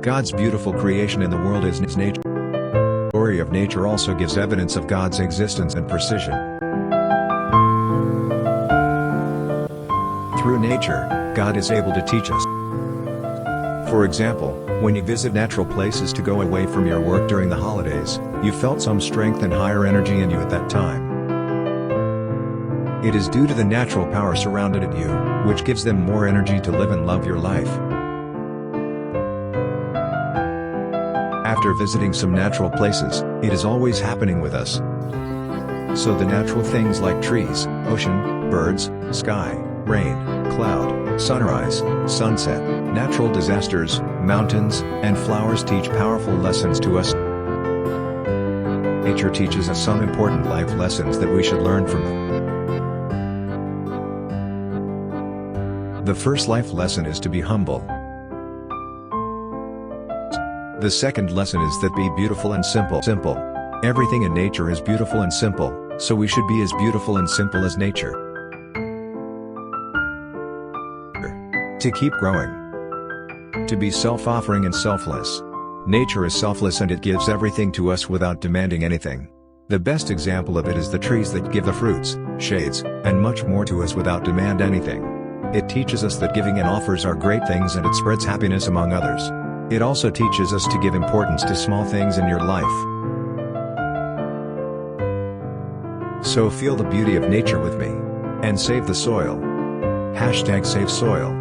God's beautiful creation in the world is nature. The glory of nature also gives evidence of God's existence and precision. Through nature, God is able to teach us. For example, when you visit natural places to go away from your work during the holidays, you felt some strength and higher energy in you at that time. It is due to the natural power surrounded at you, which gives them more energy to live and love your life. After visiting some natural places, it is always happening with us. So the natural things like trees, ocean, birds, sky, rain, cloud, sunrise, sunset, natural disasters, mountains, and flowers teach powerful lessons to us. Nature teaches us some important life lessons that we should learn from them. The first life lesson is to be humble. The second lesson is that be beautiful and simple. Everything in nature is beautiful and simple, so we should be as beautiful and simple as nature. To keep growing. To be self-offering and selfless. Nature is selfless and it gives everything to us without demanding anything. The best example of it is the trees that give the fruits, shades, and much more to us without demand anything. It teaches us that giving and offers are great things and it spreads happiness among others. It also teaches us to give importance to small things in your life. So feel the beauty of nature with me. And save the soil. #SaveSoil